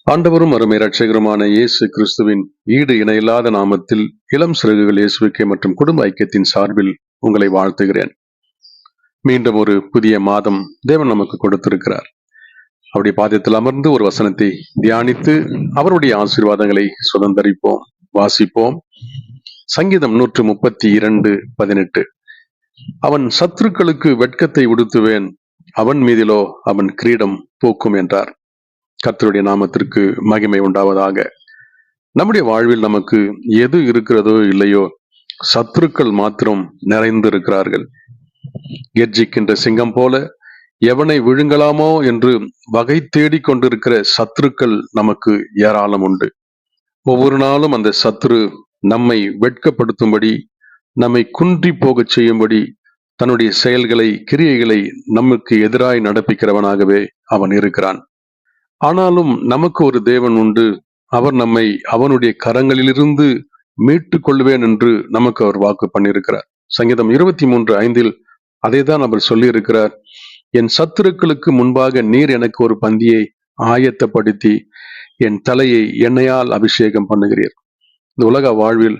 ஆண்டவரும் அருமை இரட்சகருமான இயேசு கிறிஸ்துவின் ஈடு இணையில்லாத நாமத்தில் இளம் சிறகுகள் இயேசுவிக்கே மற்றும் குடும்ப ஐக்கியத்தின் சார்பில் உங்களை வாழ்த்துகிறேன். மீண்டும் ஒரு புதிய மாதம் தேவன் நமக்கு கொடுத்திருக்கிறார். அவருடைய பாதத்தில் அமர்ந்து ஒரு வசனத்தை தியானித்து அவருடைய ஆசீர்வாதங்களை சுதந்தரிப்போம், வாசிப்போம். சங்கீதம் 132:18. அவன் சத்துருக்களுக்கு வெட்கத்தை உடுத்துவேன், அவன் மீதிலோ அவன் கிரீடம் பூக்கும் என்றார். கர்த்தருடைய நாமத்திற்கு மகிமை உண்டாவதாக. நம்முடைய வாழ்வில் நமக்கு எது இருக்கிறதோ இல்லையோ, சத்துருக்கள் மாத்திரம் நிறைந்து இருக்கிறார்கள். கெர்ஜிக்கின்ற சிங்கம் போல எவனை விழுங்கலாமோ என்று வகை தேடிக் கொண்டிருக்கிற சத்துருக்கள் நமக்கு ஏராளம் உண்டு. ஒவ்வொரு நாளும் அந்த சத்துரு நம்மை வெட்கப்படுத்தும்படி, நம்மை குன்றி போகச் செய்யும்படி தன்னுடைய செயல்களை, கிரியைகளை நமக்கு எதிராய் நடப்பிக்கிறவனாகவே அவன் இருக்கிறான். ஆனாலும் நமக்கு ஒரு தேவன் உண்டு. அவர் நம்மை அவனுடைய கரங்களிலிருந்து மீட்டு கொள்வேன் என்று நமக்கு அவர் வாக்கு பண்ணியிருக்கிறார். சங்கீதம் 23:5 அதைதான் அவர் சொல்லி இருக்கிறார். என் சத்துருக்களுக்கு முன்பாக நீர் எனக்கு ஒரு பந்தியை ஆயத்தப்படுத்தி என் தலையை எண்ணெயால் அபிஷேகம் பண்ணுகிறீர். இந்த உலக வாழ்வில்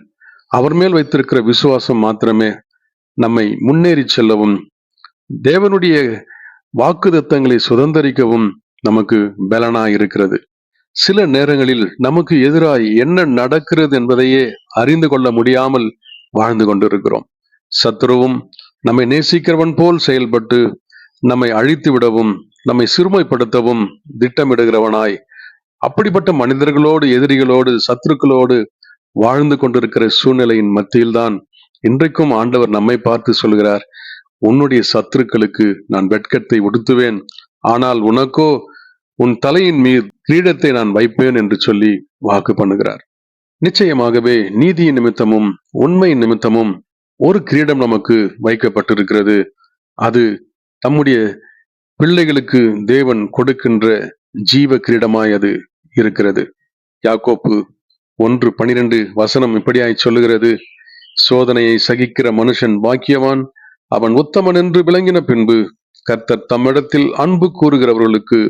அவர் மேல் வைத்திருக்கிற விசுவாசம் மாத்திரமே நம்மை முன்னேறி செல்லவும், தேவனுடைய வாக்குத்தத்தங்களை சுதந்தரிக்கவும் நமக்கு பலனா இருக்கிறது. சில நேரங்களில் நமக்கு எதிராய் என்ன நடக்கிறது என்பதையே அறிந்து கொள்ள முடியாமல் வாழ்ந்து கொண்டிருக்கிறோம். சத்துருவும் நம்மை நேசிக்கிறவன் போல் செயல்பட்டு நம்மை அழித்து விடவும், நம்மை சிறுமைப்படுத்தவும் திட்டமிடுகிறவனாய், அப்படிப்பட்ட மனிதர்களோடு, எதிரிகளோடு, சத்துருக்களோடு வாழ்ந்து கொண்டிருக்கிற சூழ்நிலையின் மத்தியில்தான் இன்றைக்கும் ஆண்டவர் நம்மை பார்த்து சொல்கிறார், உன்னுடைய சத்துருக்களுக்கு நான் வெட்கத்தை உடுத்துவேன், ஆனால் உனக்கோ உன் தலையின் மீது கிரீடத்தை நான் வைப்பேன் என்று சொல்லி வாக்கு பண்ணுகிறார். நிச்சயமாகவே நீதியின் நிமித்தமும் உண்மையின் நிமித்தமும் ஒரு கிரீடம் நமக்கு வைக்கப்பட்டிருக்கிறது. அது நம்முடைய பிள்ளைகளுக்கு தேவன் கொடுக்கின்ற ஜீவ கிரீடமாய் அது இருக்கிறது. யாக்கோப்பு 1:12 இப்படியாய் சொல்லுகிறது, சோதனையை சகிக்கிற மனுஷன் பாக்கியவான், அவன் உத்தமன் என்று விளங்கின பின்பு கர்த்தர் தம்மிடத்தில் அன்பு கூறுகிறவர்களுக்கு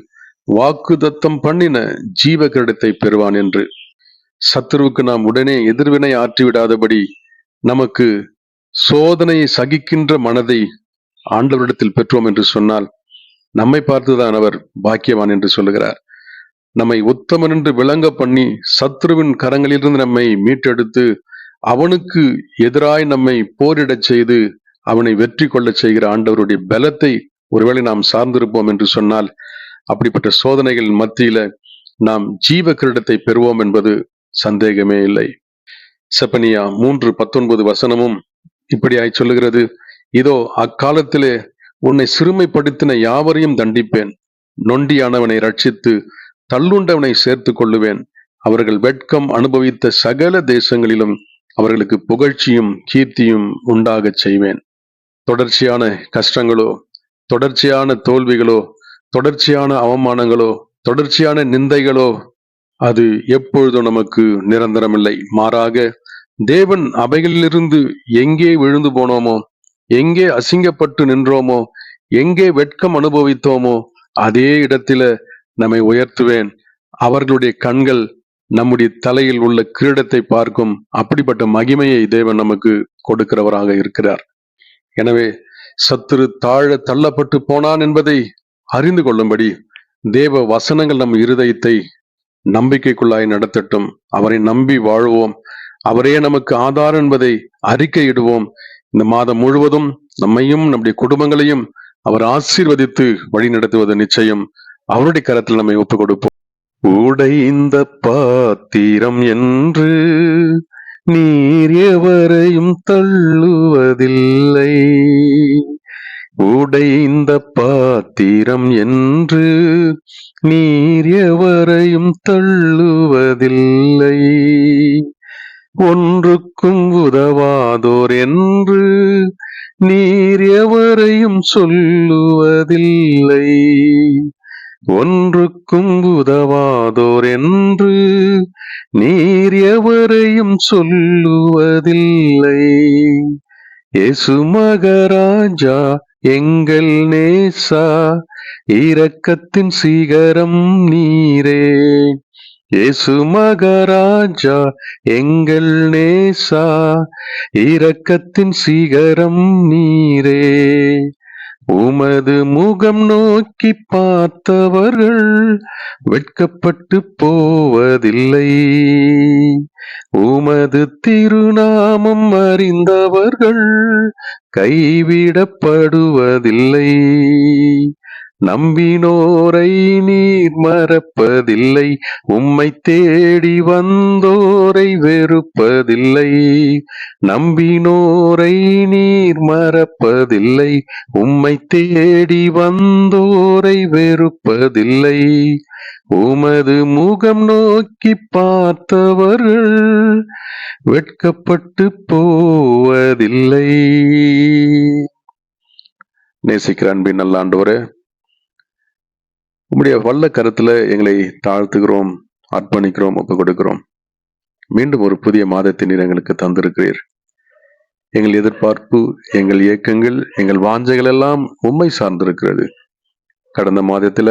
வாக்குத்தத்தம் பண்ணின ஜீவ கிரீடத்தை பெறுவான் என்று. சத்துருவுக்கு நாம் உடனே எதிர்வினை ஆற்றிவிடாதபடி நமக்கு சோதனையை சகிக்கின்ற மனதை ஆண்டவரிடத்தில் பெற்றோம் என்று சொன்னால் நம்மை பார்த்துதான் அவர் பாக்கியவான் என்று சொல்லுகிறார். நம்மை உத்தமன் என்று விளங்க பண்ணி சத்ருவின் கரங்களிலிருந்து நம்மை மீட்டெடுத்து அவனுக்கு எதிராய் நம்மை போரிடச் செய்து அவனை வெற்றி கொள்ள செய்கிற ஆண்டவருடைய பலத்தை ஒருவேளை நாம் சார்ந்திருப்போம் என்று சொன்னால், அப்படிப்பட்ட சோதனைகள் மத்தியில நாம் ஜீவ கிரீடத்தை பெறுவோம் என்பது சந்தேகமே இல்லை. செப்பனியா 3:19 இப்படியாய் சொல்லுகிறது, இதோ அக்காலத்திலே உன்னை சிறுமைப்படுத்தின யாவரையும் தண்டிப்பேன், நொண்டியானவனை ரட்சித்து தள்ளுண்டவனை சேர்த்து கொள்ளுவேன், அவர்கள் வெட்கம் அனுபவித்த சகல தேசங்களிலும் அவர்களுக்கு புகழ்ச்சியும் கீர்த்தியும் உண்டாகச் செய்வேன். தொடர்ச்சியான கஷ்டங்களோ, தொடர்ச்சியான தோல்விகளோ, தொடர்ச்சியான அவமானங்களோ, தொடர்ச்சியான நிந்தைகளோ அது எப்பொழுதும் நமக்கு நிரந்தரமில்லை. மாறாக தேவன் அவைகளிலிருந்து எங்கே விழுந்து போனோமோ, எங்கே அசிங்கப்பட்டு நின்றோமோ, எங்கே வெட்கம் அனுபவித்தோமோ அதே இடத்தில நம்மை உயர்த்துவேன். அவர்களுடைய கண்கள் நம்முடைய தலையில் உள்ள கிரீடத்தை பார்க்கும். அப்படிப்பட்ட மகிமையை தேவன் நமக்கு கொடுக்கிறவராக இருக்கிறார். எனவே சத்துரு தாழ தள்ளப்பட்டு போனான் என்பதை அறிந்து கொள்ளும்படி தேவ வசனங்கள் நம் இருதயத்தை நம்பிக்கைக்குள்ளாய் நடத்தட்டும். அவரை நம்பி வாழ்வோம். அவரே நமக்கு ஆதாரம் என்பதை அறிக்கையிடுவோம். இந்த மாதம் முழுவதும் நம்மையும் நம்முடைய குடும்பங்களையும் அவர் ஆசீர்வதித்து வழி நடத்துவது நிச்சயம். அவருடைய கரத்தில் நம்மை ஒப்புக் கொடுப்போம். உடைந்த பாத்திரம் என்று நீர் எவரையும் தள்ளுவதில்லை, உடைந்த பாத்திரம் என்று நீர் எவரையும் தள்ளுவதில்லை, ஒன்றுக்கும் உதவாதோர் என்று நீர் எவரையும் சொல்லுவதில்லை, ஒன்றுக்கும் உதவாதோர் என்று நீர் எவரையும் சொல்லுவதில்லை. இயேசு மகராஜா எங்கள் நேசா, இரக்கத்தின் சிகரம் நீரே, இயேசு மகாராஜா எங்கள் நேசா, இரக்கத்தின் சிகரம் நீரே. உமது முகம் நோக்கி பார்த்தவர்கள் வெட்கப்பட்டு போவதில்லை. உமது திருநாமம் அறிந்தவர்கள் கைவிடப்படுவதில்லை. நம்பினோரை நீர் மறப்பதில்லை. உம்மை தேடி வந்தோரை வெறுப்பதில்லை. நம்பினோரை நீர் மறப்பதில்லை. உம்மை தேடி வந்தோரை வெறுப்பதில்லை. உமது முகம் நோக்கி பார்த்தவர்கள் வெட்கப்பட்டு போவதில்லை. நேசிக்கிற அன்பின் நல்ல ஆண்டவரே, உம்முடைய வல்ல கருத்துல எங்களை தாழ்த்துகிறோம், அர்ப்பணிக்கிறோம், ஒப்புக் கொடுக்கிறோம். மீண்டும் ஒரு புதிய மாதத்தை நீர் எங்களுக்கு தந்திருக்கிறீர். எங்கள் எதிர்பார்ப்பு, எங்கள் இயக்கங்கள், எங்கள் வாஞ்சைகள் எல்லாம் உம்மை சார்ந்திருக்கிறது. கடந்த மாதத்துல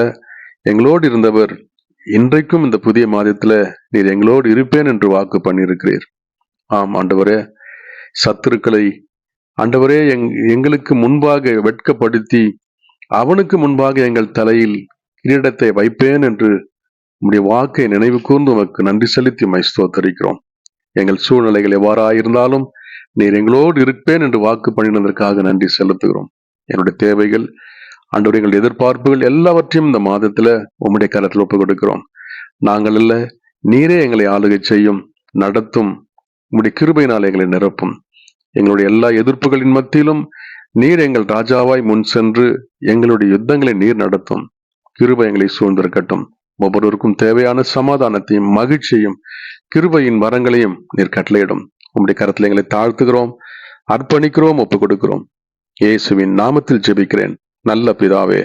எங்களோடு இருந்தவர் இன்றைக்கும் இந்த புதிய மாதத்துல நீர் எங்களோடு இருப்பேன் என்று வாக்கு பண்ணியிருக்கிறீர். ஆம் ஆண்டவரே, சத்துருக்களை ஆண்டவரே எங்களுக்கு முன்பாக வெட்கப்படுத்தி அவனுக்கு முன்பாக எங்கள் தலையில் கிரீடத்தை வைப்பேன் என்று உம்முடைய வாக்கை நினைவு கூர்ந்து உமக்கு நன்றி செலுத்தி உம்மை ஸ்தோத்தரிக்கிறோம். எங்கள் சூழ்நிலைகள் எவ்வாறாயிருந்தாலும் நீர் எங்களோடு இருப்பேன் என்று வாக்கு பண்ணினதற்காக நன்றி செலுத்துகிறோம். என்னுடைய தேவைகள், ஆண்டவரே, எங்கள் எதிர்பார்ப்புகள் எல்லாவற்றையும் இந்த மாதத்துல உம்முடைய கரத்தில் ஒப்புக் கொடுக்கிறோம். நாங்கள் அல்ல, நீரே எங்களை ஆளுகை செய்யும், நடத்தும். உம்முடைய கிருபையினால் எங்களை நிரப்பும். எங்களுடைய எல்லா எதிர்ப்புகளின் மத்தியிலும் நீர் எங்கள் ராஜாவாய் முன் சென்று எங்களுடைய யுத்தங்களை நீர் நடத்தும். கிருபை எங்களை சூழ்ந்திருக்கட்டும். ஒவ்வொருவருக்கும் தேவையான சமாதானத்தையும் மகிழ்ச்சியையும் கிருபையின் வரங்களையும் நீர் கட்டளையிடும். உம்முடைய கரத்தில் எங்களை தாழ்த்துகிறோம், அர்ப்பணிக்கிறோம், ஒப்புக் கொடுக்கிறோம். இயேசுவின் நாமத்தில் ஜெபிக்கிறேன் நல்ல பிதாவே,